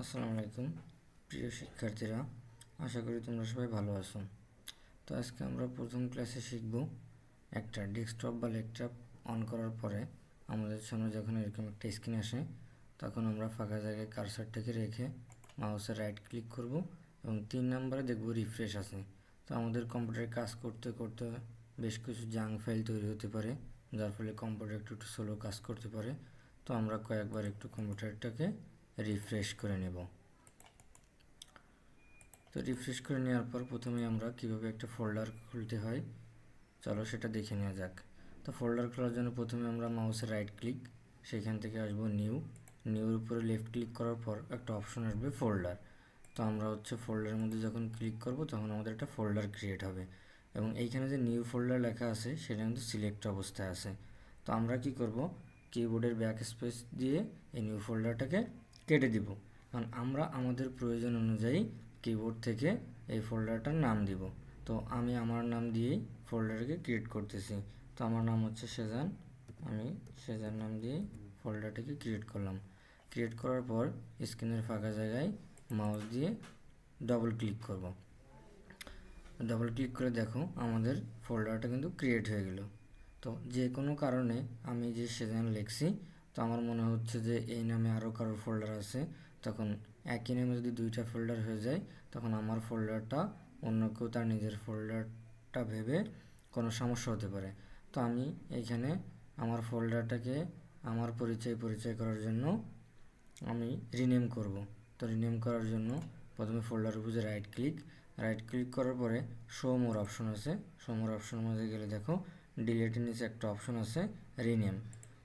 আসসালামু আলাইকুম প্রিয় শিক্ষার্থীরা, আশা করি তোমরা সবাই ভালো আছো। তো আজকে আমরা প্রথম ক্লাসে শিখব একটা ডেস্কটপ বা ল্যাপটপ অন করার পরে আমাদের সামনে যখন এরকম একটা স্ক্রিন আসে তখন আমরা ফাঁকা জায়গায় কার্সারটাকে রেখে মাউসের রাইট ক্লিক করব এবং 3 নম্বরে দেখব রিফ্রেশ আছে। তো আমাদের কম্পিউটারে কাজ করতে করতে বেশ কিছু জাঙ্ক ফাইল তৈরি হতে পারে, যার ফলে কম্পিউটার একটু স্লো কাজ করতে পারে। তো আমরা কয়েকবার একটু কম্পিউটারটাকে রিফ্রেশ করে নেব। তো রিফ্রেশ করে নেওয়ার পর প্রথমে আমরা কিভাবে একটা ফোল্ডার খুলতে হয় চলো সেটা দেখে নেওয়া যাক। তো ফোল্ডার খোলার জন্য প্রথমে আমরা মাউসের রাইট ক্লিক, সেখান থেকে আসবো নিউর উপরে লেফট ক্লিক করার পর একটা অপশন আসবে ফোল্ডার। তো আমরা ফোল্ডারের মধ্যে যখন ক্লিক করব তখন আমাদের একটা ফোল্ডার ক্রিয়েট হবে এবং এইখানে যে নিউ ফোল্ডার লেখা আছে সেটা কিন্তু সিলেক্ট অবস্থায় আছে। তো আমরা কি করব, কিবোর্ডের ব্যাক স্পেস দিয়ে এই নিউ ফোল্ডারটাকে কেটে দিব, কারণ আমরা আমাদের প্রয়োজন অনুযায়ী কিবোর্ড থেকে এই ফোল্ডারটার নাম দিব। তো আমি আমার নাম দিয়েই ফোল্ডারকে ক্রিয়েট করতেছি। তো আমার নাম হচ্ছে সেজান, আমি সেজান নাম দিয়েই ফোল্ডারটাকে ক্রিয়েট করলাম। ক্রিয়েট করার পর স্ক্রিনের ফাঁকা জায়গায় মাউস দিয়ে ডবল ক্লিক করব। ডবল ক্লিক করে দেখো আমাদের ফোল্ডারটা কিন্তু ক্রিয়েট হয়ে গেল। তো যে কোনো কারণে আমি যে সেজান লিখছি, তো আমার মনে হচ্ছে যে এই নামে আরও কারোর ফোল্ডার আছে, তখন একই নামে যদি 2টা ফোল্ডার হয়ে যায় তখন আমার ফোল্ডারটা অন্য কেউ তার নিজের ফোল্ডারটা ভেবে কোনো সমস্যা হতে পারে। তো আমি এইখানে আমার ফোল্ডারটাকে আমার পরিচয় করার জন্য আমি রিনেম করব। তো রিনেম করার জন্য প্রথমে ফোল্ডার উপরে রাইট ক্লিক করার পরে শো মোর অপশন আছে। শো মোর অপশনের মধ্যে গেলে দেখো ডিলিটের নিচে একটা অপশন আছে রিনেম।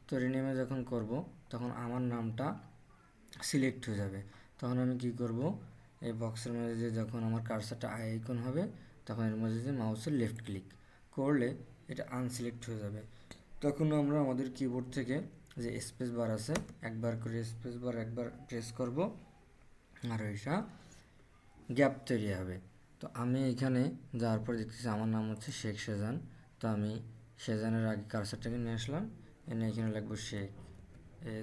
তো রিনেমে যখন করব তখন আমার নামটা সিলেক্ট হয়ে যাবে। তখন আমি কি করব, এই বক্সের মধ্যে যে যখন আমার কার্সারটা আইকন হবে তখন এর মধ্যে যে মাউসের লেফট ক্লিক করলে এটা আনসিলেক্ট হয়ে যাবে। তখন আমরা আমাদের কিবোর্ড থেকে যে স্পেস বার আছে একবার করে স্পেস বার একবার প্রেস করব আর ওইটা গ্যাপ তৈরি হবে। তো আমি এখানে যাওয়ার পর দেখতেছি আমার নাম হচ্ছে শেখ সেজান। তো আমি সেজানের আগে কার্সারটাকে নিয়ে আসলাম, এনে এখানে লিখবো শেখ,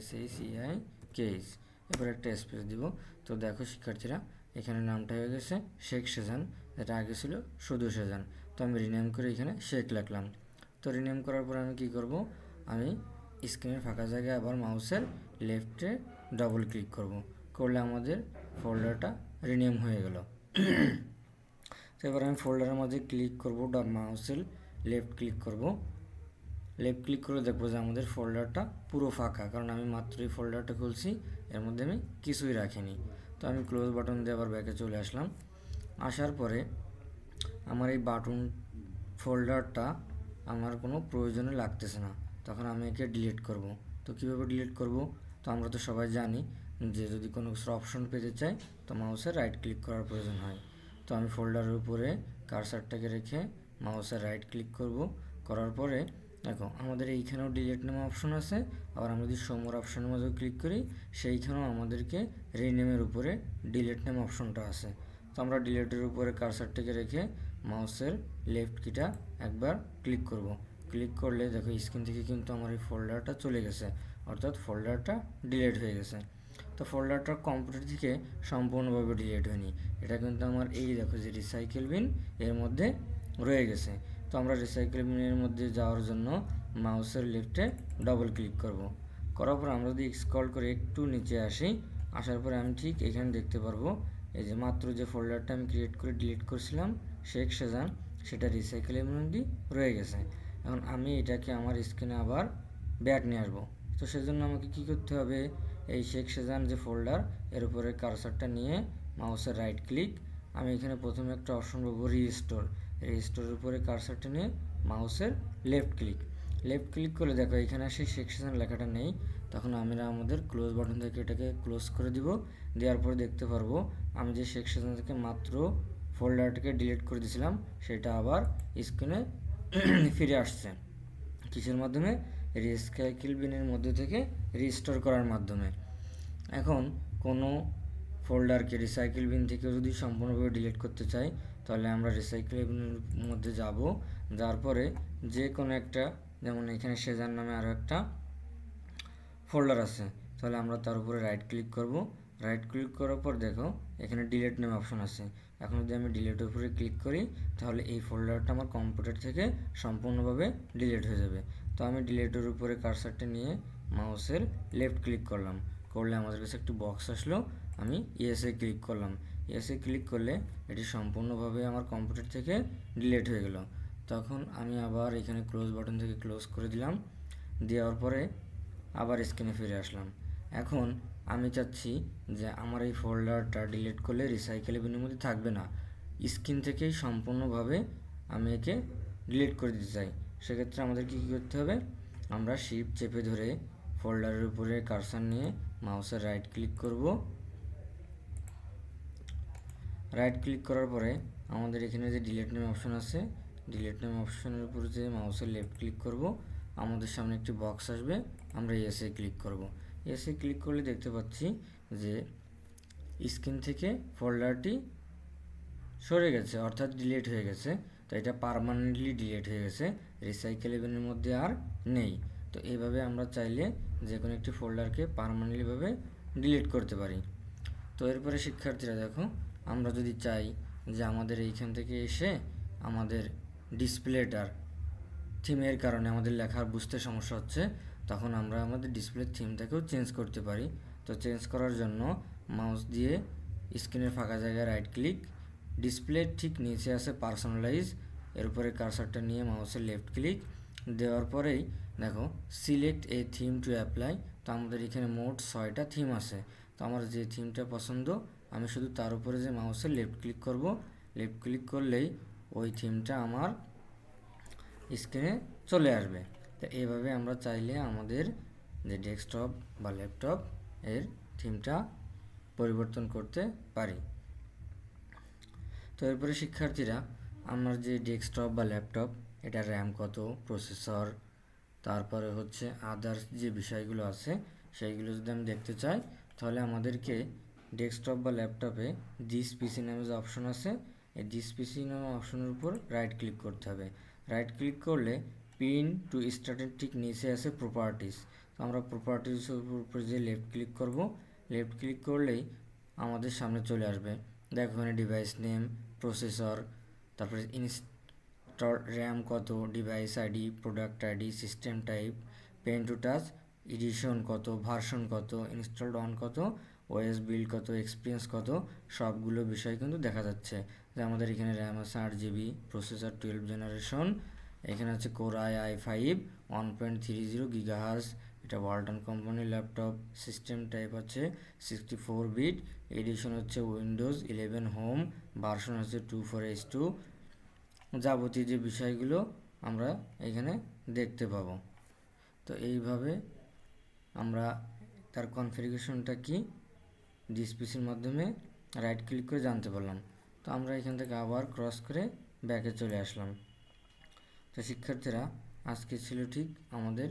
SHEIKH, এবার একটা স্পেস দিব। তো দেখো শিক্ষার্থীরা, এখানে নামটা হয়ে গেছে শেখ সেজান, যেটা আগে ছিল শুধু সেজান। তো আমি রিনেম করে এখানে শেখ লিখলাম। তো রিনেম করার পর আমি কি করব, আমি স্ক্রিনের ফাঁকা জায়গায় আবার মাউসের লেফটে ডবল ক্লিক করলে আমাদের ফোল্ডারটা রিনেম হয়ে গেল। তো এবার আমি ফোল্ডারের মধ্যে ক্লিক করব, মাউসের লেফট ক্লিক করে দেখবো যে আমাদের ফোল্ডারটা পুরো ফাঁকা, কারণ আমি মাত্রই ফোল্ডারটা খুলছি, এর মধ্যে আমি কিছুই রাখিনি। তো আমি ক্লোজ বাটন দিয়ে আবার ব্যাকে চলে আসলাম। আসার পরে আমার এই বাটন ফোল্ডারটা আমার কোনো প্রয়োজনে লাগতেছে না, তখন আমি একে ডিলিট করব। তো কীভাবে ডিলিট করব, তো আমরা তো সবাই জানি যে যদি কোনো কিছু অপশন পেতে চাই তো মাউসের রাইট ক্লিক করার প্রয়োজন হয়। তো আমি ফোল্ডারের উপরে কার্সারটাকে রেখে মাউসের রাইট ক্লিক করার পরে দেখো আমাদের এইখানেও ডিলিট নামে অপশন আছে, আবার আমরা যদি শো মোর অপশনের মধ্যে ক্লিক করি সেইখানেও আমাদেরকে রিনেমের উপরে ডিলিট নামে অপশনটা আছে। তো আমরা ডিলিটের উপরে কার্সারটাকে রেখে মাউসের লেফট কিটা একবার ক্লিক করলে দেখো স্ক্রিন থেকে কিন্তু আমার এই ফোল্ডারটা চলে গেছে, অর্থাৎ ফোল্ডারটা ডিলিট হয়ে গেছে। তো ফোল্ডারটা কম্পিউটার থেকে সম্পূর্ণভাবে ডিলিট হয়নি, এটা কিন্তু আমার এই দেখো যে রিসাইকেল বিন এর মধ্যে রয়ে গেছে। তো আমরা রিসাইকেল বিনের মধ্যে যাওয়ার জন্য মাউসের লেফটে ডবল ক্লিক করার পর আমরা যদি স্ক্রল করে একটু নিচে আসার পরে আমি ঠিক এখানে দেখতে পারবো এই যে মাত্র যে ফোল্ডারটা আমি ক্রিয়েট করে ডিলিট করছিলাম শেখ সেজান, সেটা রিসাইকেল বিনে রয়ে গেছে। এখন আমি এটাকে আমার স্ক্রিনে আবার ব্যাক নিয়ে আসবো। তো সেজন্য আমাকে কি করতে হবে, এই শেখ সেজান যে ফোল্ডার এর উপরে কার্সারটা নিয়ে মাউসের রাইট ক্লিক, আমি এখানে প্রথমে একটা অপশন পাবো রেজিস্টোরের উপরে কার্সারটা নিয়ে মাউসের লেফট ক্লিক করলে দেখো এখানে সেই শেখ সেজান লেখাটা নেই। তখন আমরা আমাদের ক্লোজ বাটন থেকে এটাকে ক্লোজ করে দিব। দেওয়ার পরে দেখতে পারবো আমি যে শেখ সেজান থেকে মাত্র ফোল্ডারটাকে ডিলিট করে দিয়েছিলাম সেটা আবার স্ক্রিনে ফিরে আসছে। কিসের মাধ্যমে, রিসাইকেল বিনের মধ্যে থেকে রিস্টোর করার মাধ্যমে। এখন কোনো ফোল্ডারকে রিসাইকেল বিন থেকে যদি সম্পূর্ণভাবে ডিলিট করতে চাই তাহলে আমরা রিসাইকেল বিনের মধ্যে যাওয়ার পরে যে কোনো একটা, যেমন এখানে সেজান নামে আরও একটা ফোল্ডার আছে, তাহলে আমরা তার উপরে রাইট ক্লিক করব, রাইট ক্লিক করার পর দেখো এখানে ডিলিট নেম অপশন আছে। এখন যদি আমি ডিলিটের উপরে ক্লিক করি তাহলে এই ফোল্ডারটা আমার কম্পিউটার থেকে সম্পূর্ণভাবে ডিলিট হয়ে যাবে। তো আমি ডিলিটের উপরে কার্সারটা নিয়ে মাউসের লেফট ক্লিক করলাম, করলে আমাদের কাছে একটি বক্স আসলো। আমি ইয়েসে ক্লিক করলাম, ইয়েসে ক্লিক করলে এটি সম্পূর্ণভাবে আমার কম্পিউটার থেকে ডিলিট হয়ে গেল। তখন আমি আবার এখানে ক্লোজ বাটন থেকে ক্লোজ করে দিলাম, দেওয়ার পরে আবার স্ক্রিনে ফিরে আসলাম। এখন আমি চাচ্ছি যে আমার এই ফোল্ডারটা ডিলিট করলে রিসাইকেল বিনের মধ্যে থাকবে না, স্ক্রিন থেকেই সম্পূর্ণভাবে আমি একে ডিলিট করে দিতে চাই। সেক্ষেত্রে আমাদের কী করতে হবে, আমরা শিফট চেপে ধরে ফোল্ডারের উপরে কার্সার নিয়ে মাউসের রাইট ক্লিক করব। রাইট ক্লিক করার পরে আমাদের এখানে যে ডিলিট নেম অপশন আছে, ডিলিট নেম অপশনের উপরে যে মাউসের লেফট ক্লিক করব, আমাদের সামনে একটি বক্স আসবে, আমরা এসে ক্লিক করব। এসে ক্লিক করলে দেখতে পাচ্ছি যে স্ক্রিন থেকে ফোল্ডারটি সরে গেছে, অর্থাৎ ডিলিট হয়ে গেছে। তো এটা পার্মানেন্টলি ডিলিট হয়ে গেছে, রিসাইকেলেবলের মধ্যে আর নেই। তো এইভাবে আমরা চাইলে যে কোনো একটি ফোল্ডারকে পার্মানেন্টলিভাবে ডিলিট করতে পারি। তো এরপরে শিক্ষার্থীরা দেখো, আমরা যদি চাই যে আমাদের এইখান থেকে এসে আমাদের ডিসপ্লেটার থিমের কারণে আমাদের লেখার বুঝতে সমস্যা হচ্ছে, তখন আমরা আমাদের ডিসপ্লে থিমটাকেও চেঞ্জ করতে পারি। তো চেঞ্জ করার জন্য মাউস দিয়ে স্ক্রিনের ফাঁকা জায়গায় রাইট ক্লিক, ডিসপ্লে ঠিক নিচে আছে পার্সোনালাইজ, এর উপরে কার্সারটা নিয়ে মাউসের লেফট ক্লিক দেওয়ার পরেই দেখো select A theme to apply. তো আমাদের এখানে মোট 6টা থিম আছে। তো আমার যে থিমটা পছন্দ আমি শুধু তার উপরে যে মাউসের লেফট ক্লিক করব, লেফট ক্লিক করলেই ওই থিমটা আমার স্ক্রিনে চলে আসবে। তো এইভাবে আমরা চাইলে আমাদের যে ডেস্কটপ বা ল্যাপটপ এর থিমটা পরিবর্তন করতে পারি। তো এরপরে শিক্ষার্থীরা, আমার যে ডেস্কটপ বা ল্যাপটপ এটা র্যাম কত, প্রসেসর, তারপরে হচ্ছে আদার্স যে বিষয়গুলো আছে সেইগুলো যদি আমি দেখতে চাই, তাহলে আমাদেরকে ডেস্কটপ বা ল্যাপটপে দিস পিসি নামে যে অপশন আছে, এই দিস পিসি নামে অপশনের উপর রাইট ক্লিক করতে হবে। রাইট ক্লিক করলে পিন টু স্টার্টের ঠিক নিচে আছে প্রপার্টিস। তো আমরা প্রপার্টিসের উপর যে লেফট ক্লিক করব, লেফট ক্লিক করলেই আমাদের সামনে চলে আসবে। দেখো এখানে ডিভাইস নেম, প্রসেসর, তারপরে ইনস্টল র্যাম কত, device ID, product ID, system type, pen to touch, edition কত, ভার্সন কত, ইনস্টলড অন কত, ওএস বিল্ড কত, এক্সপিরিয়েন্স কত, সবগুলো বিষয় কিন্তু দেখা যাচ্ছে। যে আমাদের এখানে র্যাম আছে 8GB, প্রসেসর 12 জেনারেশন, এখানে আছে কোর i5 1.30 GHz, এটা ওয়ালটন কোম্পানির ল্যাপটপ, সিস্টেম টাইপ হচ্ছে 64 বিট, এডিশন হচ্ছে উইন্ডোজ 11 হোম, ভার্সন হচ্ছে 24H2, যাবতীয় যে বিষয়গুলো আমরা এখানে দেখতে পাবো। তো এইভাবে আমরা তার কনফিগারেশনটা কি ডিসপিসির মাধ্যমে রাইট ক্লিক করে জানতে পারলাম। তো আমরা এখান থেকে আবার ক্রস করে ব্যাকে চলে আসলাম। তো শিক্ষার্থীরা, আজকে ছিল ঠিক আমাদের